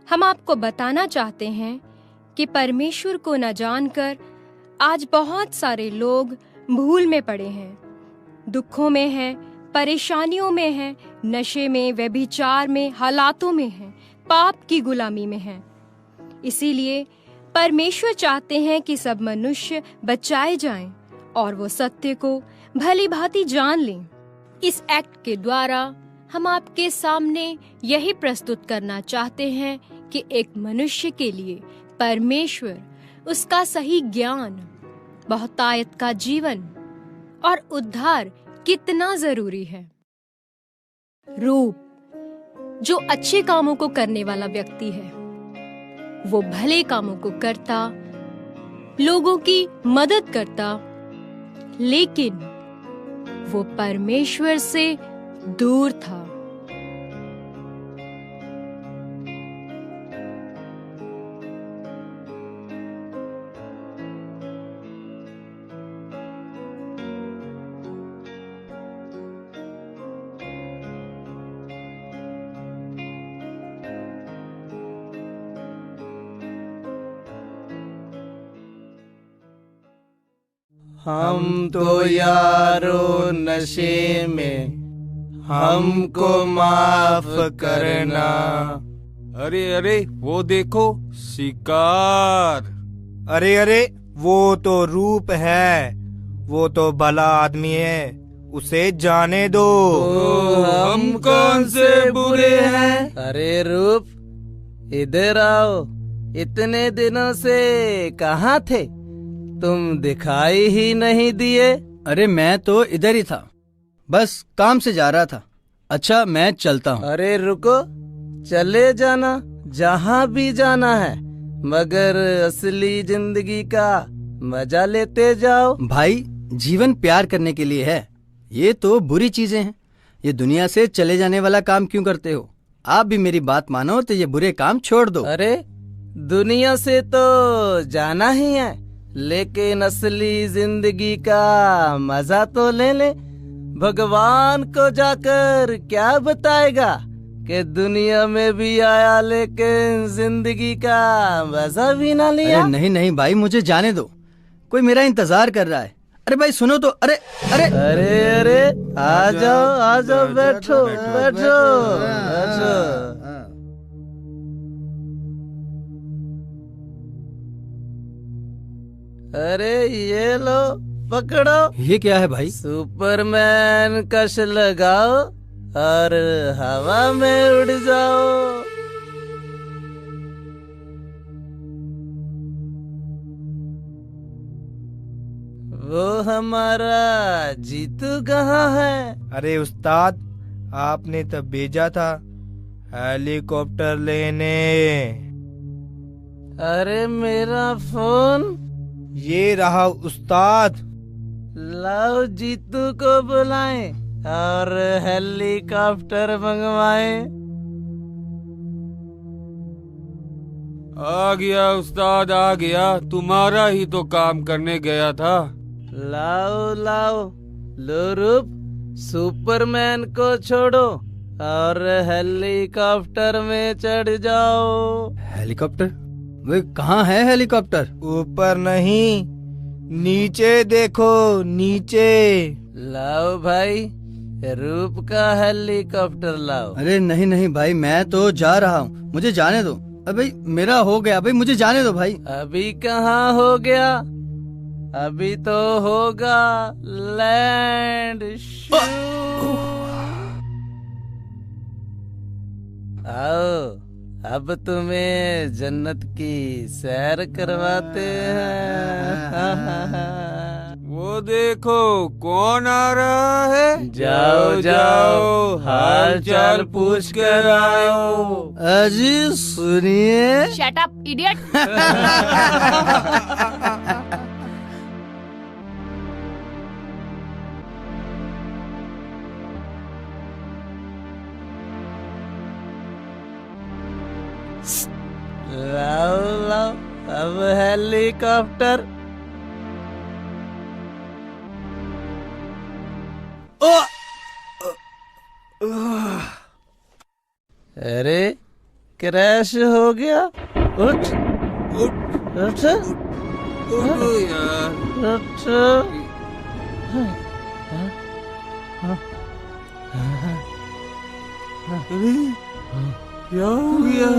हम आपको बताना चाहते हैं कि परमेश्वर को न जानकर आज बहुत सारे लोग भूल में पड़े हैं, दुखों में हैं, परेशानियों में हैं, नशे में, व्यभिचार में, हालातों में हैं, पाप की गुलामी में हैं। इसीलिए परमेश्वर चाहते हैं कि सब मनुष्य बचाए जाएं और वो सत्य को भली भांति जान लें। इस एक्ट के द्वारा हम आपके सामने यही प्रस्तुत करना चाहते हैं कि एक मनुष्य के लिए परमेश्वर, उसका सही ज्ञान, बहुतायत का जीवन और उद्धार कितना जरूरी है। रूप जो अच्छे कामों को करने वाला व्यक्ति है, वो भले कामों को करता, लोगों की मदद करता, लेकिन वो परमेश्वर से दूर था। हम तो यारो नशे में, हमको माफ करना। अरे अरे वो देखो शिकार। अरे अरे वो तो रूप है, वो तो भला आदमी है, उसे जाने दो। हम कौन से बुरे हैं? अरे रूप इधर आओ, इतने दिनों से कहाँ थे? तुम दिखाई ही नहीं दिए। अरे मैं तो इधर ही था, बस काम से जा रहा था। अच्छा मैं चलता हूँ। अरे रुको, चले जाना जहाँ भी जाना है, मगर असली जिंदगी का मजा लेते जाओ। भाई जीवन प्यार करने के लिए है, ये तो बुरी चीजें हैं। ये दुनिया से चले जाने वाला काम क्यों करते हो? आप भी मेरी बात मानो तो ये बुरे काम छोड़ दो। अरे दुनिया से तो जाना ही है, लेकिन असली जिंदगी का मजा तो ले ले। भगवान को जाकर क्या बताएगा कि दुनिया में भी आया लेकिन जिंदगी का मजा भी ना लिया। अरे नहीं नहीं भाई, मुझे जाने दो, कोई मेरा इंतजार कर रहा है। अरे भाई सुनो तो। अरे अरे अरे अरे आ जाओ, बैठो बैठो बैठो। अरे ये लो पकड़ो। ये क्या है भाई? सुपरमैन कश लगाओ और हवा में उड़ जाओ। वो हमारा जीतू कहाँ है? अरे उस्ताद, आपने तो भेजा था हेलीकॉप्टर लेने। अरे मेरा फोन ये रहा उस्ताद। लाओ जीतू को बुलाएं और हेलीकॉप्टर मंगवाएं। आ गया उस्ताद, आ गया। तुम्हारा ही तो काम करने गया था। लाओ लो रूप, सुपरमैन को छोड़ो और हेलीकॉप्टर में चढ़ जाओ। हेलीकॉप्टर? वे कहाँ है हेलीकॉप्टर? ऊपर नहीं, नीचे देखो, नीचे। लाओ भाई, रूप का हेलीकॉप्टर लाओ। अरे नहीं नहीं भाई, मैं तो जा रहा हूँ, मुझे जाने दो। अरे भाई मेरा हो गया भाई, मुझे जाने दो भाई। अभी कहाँ हो गया, अभी तो होगा लैंड। आओ, अब तुम्हें जन्नत की सैर करवाते हैं। वो देखो कौन आ रहा है। जाओ, हाल चाल पूछ कर आओ। अजी सुनिए। Shut up idiot. लाओ, अब हेलीकॉप्टर। अरे क्रैश हो गया। उठ उठ उठो यार। उठ। अरे क्या हो गया?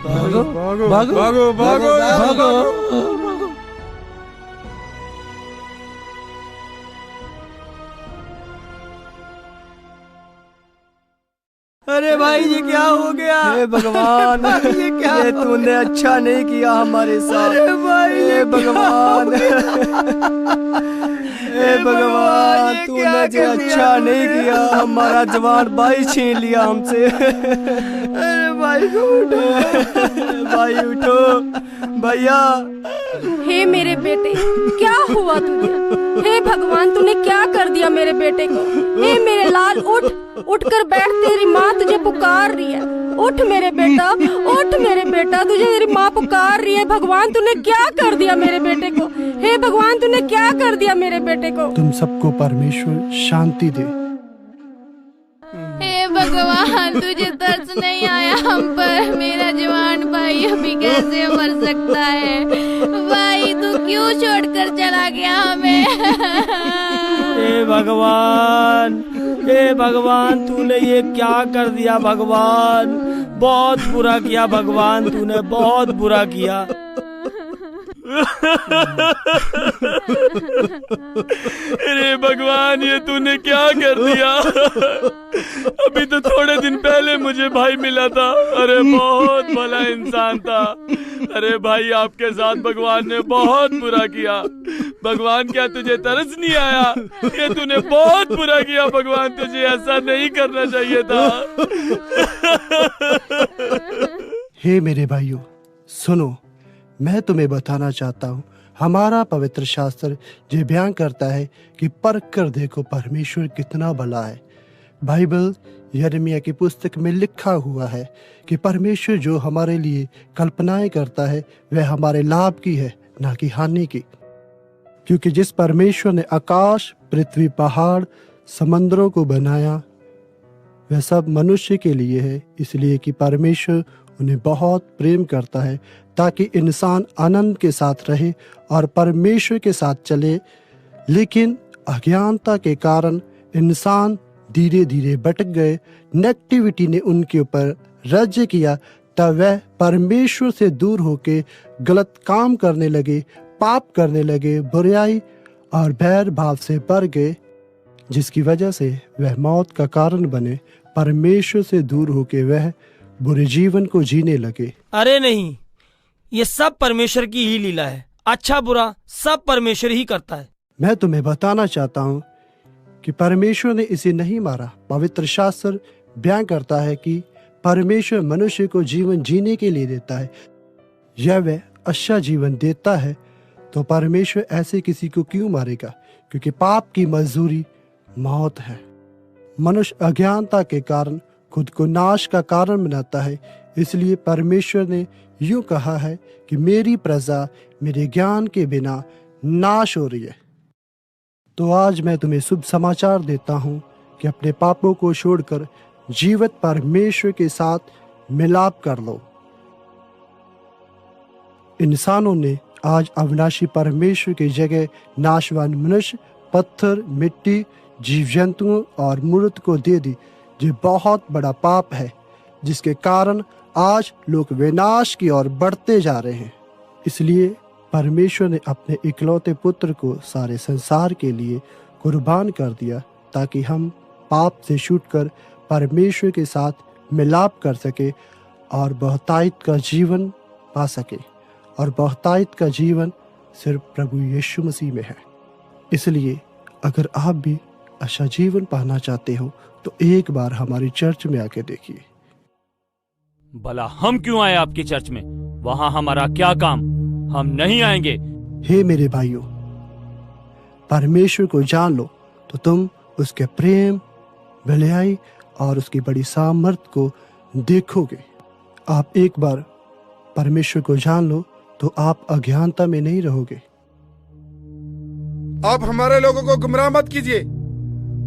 भागो भागो भागो भागो भागो भागो। अरे भाई ये क्या हो गया? हे भगवान, ये तूने अच्छा नहीं किया हमारे साथ। अरे भाई ये भगवान, हे भगवान तूने जो अच्छा नहीं किया, हमारा जवान भाई छीन लिया हमसे। अरे भाई उठो, भाई उठो भैया। हे मेरे बेटे, क्या हुआ तुझे? हे भगवान, तूने क्या कर दिया मेरे बेटे को? हे मेरे लाल, उठ, उठकर बैठ, तेरी माँ तुझे पुकार रही है। उठ मेरे बेटा, उठ मेरे बेटा, तुझे तेरी माँ पुकार रही है। भगवान तूने क्या कर दिया मेरे बेटे को? हे भगवान तूने क्या कर दिया मेरे बेटे को? तुम सबको परमेश्वर शांति दे। हे भगवान, तुझे तरस नहीं आया हम पर? मेरा जवान भाई अभी कैसे मर सकता है? भाई तू क्यों छोड़कर चला गया हमें? हे भगवान तूने ये क्या कर दिया? भगवान बहुत बुरा किया, भगवान तूने बहुत बुरा किया। अरे भगवान, ये तूने क्या कर दिया? अभी तो थोड़े दिन पहले मुझे भाई मिला था। अरे बहुत भला इंसान था। अरे भाई, आपके साथ भगवान ने बहुत बुरा किया। भगवान क्या तुझे तरस नहीं आया? ये तूने बहुत बुरा किया भगवान, तुझे ऐसा नहीं करना चाहिए था। हे मेरे भाइयों सुनो, मैं तुम्हें बताना चाहता हूँ, हमारा पवित्र शास्त्र ये बयान करता है कि परख कर देखो परमेश्वर कितना भला है। बाइबल यिर्मयाह की पुस्तक में लिखा हुआ है कि परमेश्वर जो हमारे लिए कल्पनाएं करता है वह हमारे लाभ की है, ना कि हानि की। क्योंकि जिस परमेश्वर ने आकाश, पृथ्वी, पहाड़, समंदरों को बनाया वह सब मनुष्य के लिए है, इसलिए कि परमेश्वर उन्हें बहुत प्रेम करता है ताकि इंसान आनंद के साथ रहे और परमेश्वर के साथ चले। लेकिन अज्ञानता के कारण इंसान धीरे धीरे भटक गए, नेगेटिविटी ने उनके ऊपर राज्य किया, तब वह परमेश्वर से दूर होके गलत काम करने लगे, पाप करने लगे, बुराई और बैर भाव से भर गए, जिसकी वजह से वह मौत का कारण बने। परमेश्वर से दूर होके वह बुरे जीवन को जीने लगे। अरे नहीं, ये सब परमेश्वर की ही लीला है। अच्छा बुरा सब परमेश्वर ही करता है। मैं तुम्हें बताना चाहता हूँ कि परमेश्वर ने इसे नहीं मारा। पवित्र शास्त्र बयान करता है कि परमेश्वर मनुष्य को जीवन जीने के लिए देता है। यह वह अच्छा जीवन देता है तो परमेश्वर ऐसे किसी को क्यों मारेगा? क्योंकि पाप की मजदूरी मौत है। मनुष्य अज्ञानता के कारण खुद को नाश का कारण बनाता है। इसलिए परमेश्वर ने यूं कहा है कि मेरी प्रजा मेरे ज्ञान के बिना नाश हो रही है। तो आज मैं तुम्हें शुभ समाचार देता हूं कि अपने पापों को छोड़कर जीवित परमेश्वर के साथ मिलाप कर लो। इंसानों ने आज अविनाशी परमेश्वर की जगह नाशवान मनुष्य, पत्थर, मिट्टी, जीव जंतुओं और मूर्त को दे दी। ये बहुत बड़ा पाप है जिसके कारण आज लोग विनाश की ओर बढ़ते जा रहे हैं। इसलिए परमेश्वर ने अपने इकलौते पुत्र को सारे संसार के लिए कुर्बान कर दिया ताकि हम पाप से छूटकर परमेश्वर के साथ मिलाप कर सके और बहुतायत का जीवन पा सके। और बहुतायत का जीवन सिर्फ प्रभु यीशु मसीह में है। इसलिए अगर आप भी अच्छा जीवन पाना चाहते हो तो एक बार हमारी चर्च में आके देखिए। भला हम क्यों आए आपकी चर्च में? वहां हमारा क्या काम? हम नहीं आएंगे। हे मेरे भाइयों, परमेश्वर को जान लो तो तुम उसके प्रेम, भलाई और उसकी बड़ी सामर्थ को देखोगे। आप एक बार परमेश्वर को जान लो तो आप अज्ञानता में नहीं रहोगे। आप हमारे लोगों को गुमराह मत कीजिए,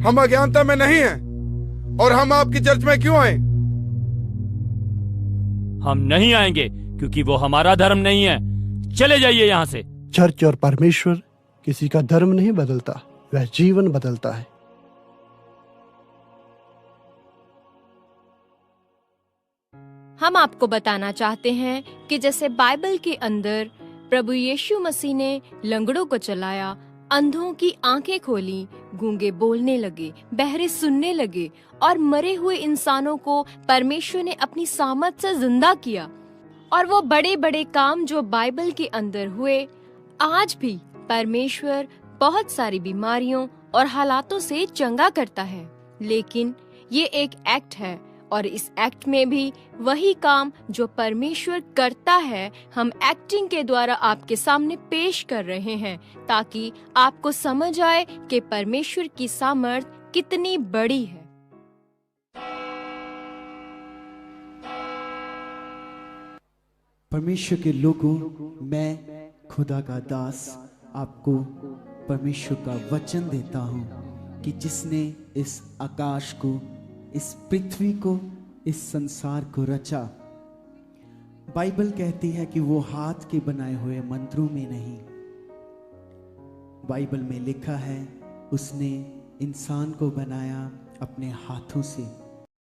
हम अज्ञानता में नहीं हैं। और हम आपकी चर्च में क्यों आए? हम नहीं आएंगे क्योंकि वो हमारा धर्म नहीं है। चले जाइए यहाँ से। चर्च और परमेश्वर किसी का धर्म नहीं बदलता, वह जीवन बदलता है। हम आपको बताना चाहते हैं कि जैसे बाइबल के अंदर प्रभु यीशु मसीह ने लंगड़ों को चलाया, अंधों की आंखें खोली, गूंगे बोलने लगे, बहरे सुनने लगे और मरे हुए इंसानों को परमेश्वर ने अपनी सामर्थ से जिंदा किया, और वो बड़े बड़े काम जो बाइबल के अंदर हुए, आज भी परमेश्वर बहुत सारी बीमारियों और हालातों से चंगा करता है। लेकिन ये एक एक्ट है, और इस एक्ट में भी वही काम जो परमेश्वर करता है हम एक्टिंग के द्वारा आपके सामने पेश कर रहे हैं, ताकि आपको समझ आए कि परमेश्वर की सामर्थ कितनी बड़ी है। परमेश्वर के लोगों, मैं खुदा का दास आपको परमेश्वर का वचन देता हूँ कि जिसने इस आकाश को, इस पृथ्वी को, इस संसार को रचा। बाइबल कहती है कि वो हाथ के बनाए हुए मंत्रों में नहीं, बाइबल में लिखा है उसने इंसान को बनाया अपने हाथों से।